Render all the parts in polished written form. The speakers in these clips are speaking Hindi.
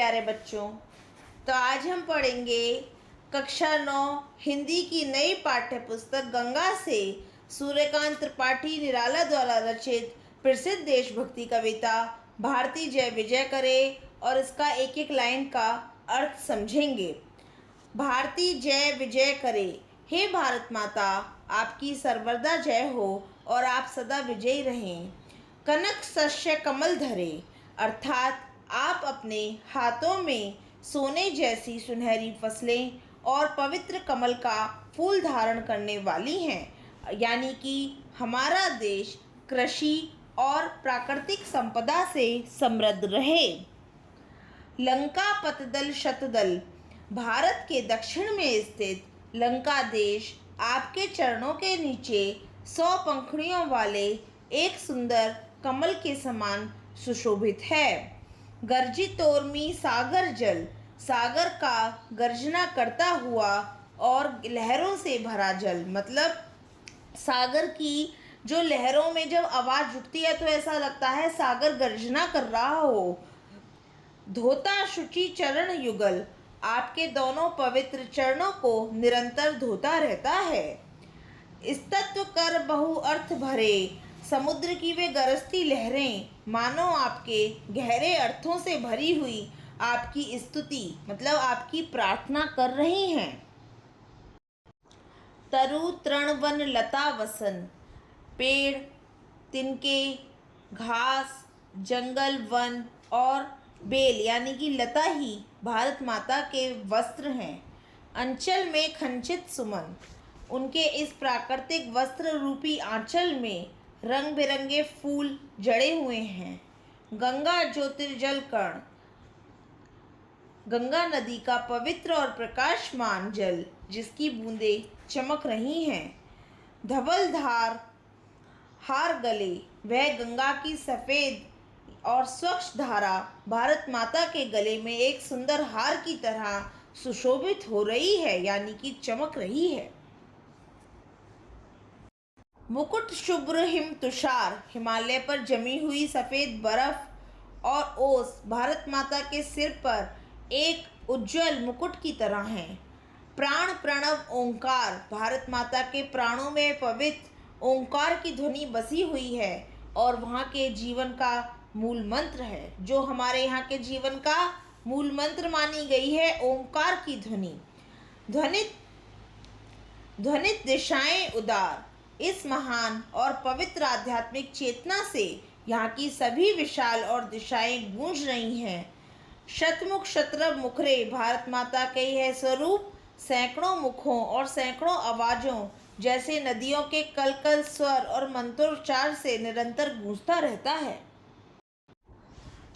प्यारे बच्चों, तो आज हम पढ़ेंगे कक्षा 9 हिंदी की नई पाठ्य पुस्तक गंगा से सूर्यकांत त्रिपाठी निराला द्वारा रचित प्रसिद्ध देशभक्ति कविता भारती जय विजय करे और इसका एक एक लाइन का अर्थ समझेंगे। भारती जय विजय करे, हे भारत माता, आपकी सर्वदा जय हो और आप सदा विजयी रहें। कनक शस्य कमल धरे, अर्थात आप अपने हाथों में सोने जैसी सुनहरी फसलें और पवित्र कमल का फूल धारण करने वाली हैं, यानी कि हमारा देश कृषि और प्राकृतिक संपदा से समृद्ध रहे। लंका पतदल शतदल, भारत के दक्षिण में स्थित लंका देश आपके चरणों के नीचे 100 पंखुड़ियों वाले एक सुंदर कमल के समान सुशोभित है। गर्जितोर्मी सागर जल, सागर का गर्जना करता हुआ और लहरों से भरा जल, मतलब सागर की जो लहरों में जब आवाज़ उठती है तो ऐसा लगता है सागर गर्जना कर रहा हो। धोता शुचि चरण युगल, आपके दोनों पवित्र चरणों को निरंतर धोता रहता है। स्तत्व कर बहु अर्थ भरे, समुद्र की वे गरजती लहरें मानो आपके गहरे अर्थों से भरी हुई आपकी स्तुति, मतलब आपकी प्रार्थना कर रही हैं। तरु तृण वन लता वसन, पेड़, तिनके, घास, जंगल, वन और बेल यानी कि लता ही भारत माता के वस्त्र हैं। अंचल में खंचित सुमन, उनके इस प्राकृतिक वस्त्र रूपी आंचल में रंग बिरंगे फूल जड़े हुए हैं। गंगा ज्योतिर्जल कर्ण, गंगा नदी का पवित्र और प्रकाशमान जल जिसकी बूंदें चमक रही हैं। धवल धार हार गले, वह गंगा की सफ़ेद और स्वच्छ धारा भारत माता के गले में एक सुंदर हार की तरह सुशोभित हो रही है, यानी कि चमक रही है। मुकुट शुभ्र हिम तुषार, हिमालय पर जमी हुई सफ़ेद बर्फ और ओस भारत माता के सिर पर एक उज्जवल मुकुट की तरह हैं। प्राण प्रणव ओंकार, भारत माता के प्राणों में पवित्र ओंकार की ध्वनि बसी हुई है और वहाँ के जीवन का मूल मंत्र है। जो हमारे यहाँ के जीवन का मूल मंत्र मानी गई है ओंकार की ध्वनि। ध्वनित दिशाएं उदार, इस महान और पवित्र आध्यात्मिक चेतना से यहाँ की सभी विशाल और दिशाएं गूंज रही हैं। शतमुख शत्रभ मुखरे, भारत माता के यह स्वरूप सैकड़ों मुखों और सैकड़ों आवाज़ों जैसे नदियों के कलकल स्वर और मंत्रोच्चार से निरंतर गूंजता रहता है।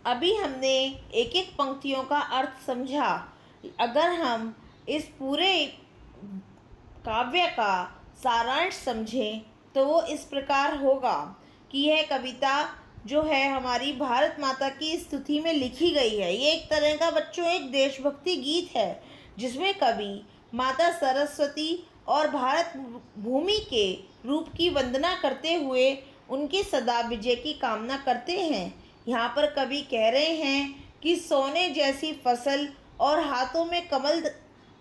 अभी हमने एक एक पंक्तियों का अर्थ समझा। अगर हम इस पूरे काव्य का सारांश समझें तो वो इस प्रकार होगा कि यह कविता जो है हमारी भारत माता की स्तुति में लिखी गई है। ये एक तरह का बच्चों एक देशभक्ति गीत है जिसमें कवि माता सरस्वती और भारत भूमि के रूप की वंदना करते हुए उनकी सदा विजय की कामना करते हैं। यहाँ पर कवि कह रहे हैं कि सोने जैसी फसल और हाथों में कमल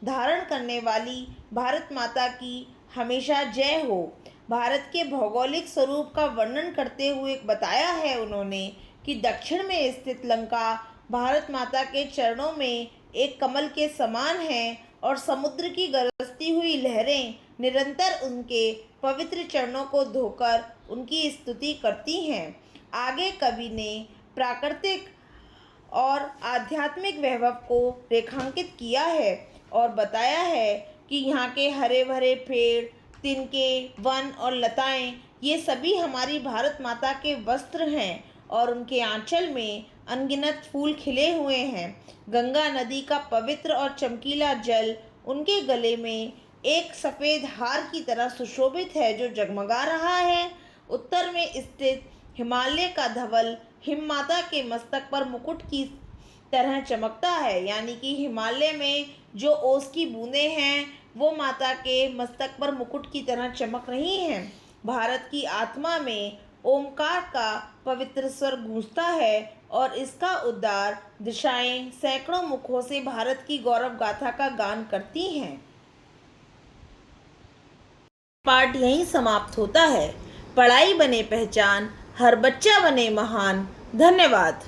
धारण करने वाली भारत माता की हमेशा जय हो। भारत के भौगोलिक स्वरूप का वर्णन करते हुए बताया है उन्होंने कि दक्षिण में स्थित लंका भारत माता के चरणों में एक कमल के समान है और समुद्र की गरजती हुई लहरें निरंतर उनके पवित्र चरणों को धोकर उनकी स्तुति करती हैं। आगे कवि ने प्राकृतिक और आध्यात्मिक वैभव को रेखांकित किया है और बताया है कि यहाँ के हरे भरे पेड़, तिनके, वन और लताएं ये सभी हमारी भारत माता के वस्त्र हैं और उनके आंचल में अनगिनत फूल खिले हुए हैं। गंगा नदी का पवित्र और चमकीला जल उनके गले में एक सफ़ेद हार की तरह सुशोभित है जो जगमगा रहा है। उत्तर में स्थित हिमालय का धवल हिम माता के मस्तक पर मुकुट की तरह चमकता है, यानी कि हिमालय में जो ओस की बूंदें हैं वो माता के मस्तक पर मुकुट की तरह चमक रही हैं। भारत की आत्मा में ओमकार का पवित्र स्वर गूंजता है और इसका उद्गार दिशाएं सैकड़ों मुखों से भारत की गौरव गाथा का गान करती हैं। पाठ यहीं समाप्त होता है। पढ़ाई बने पहचान, हर बच्चा बने महान। धन्यवाद।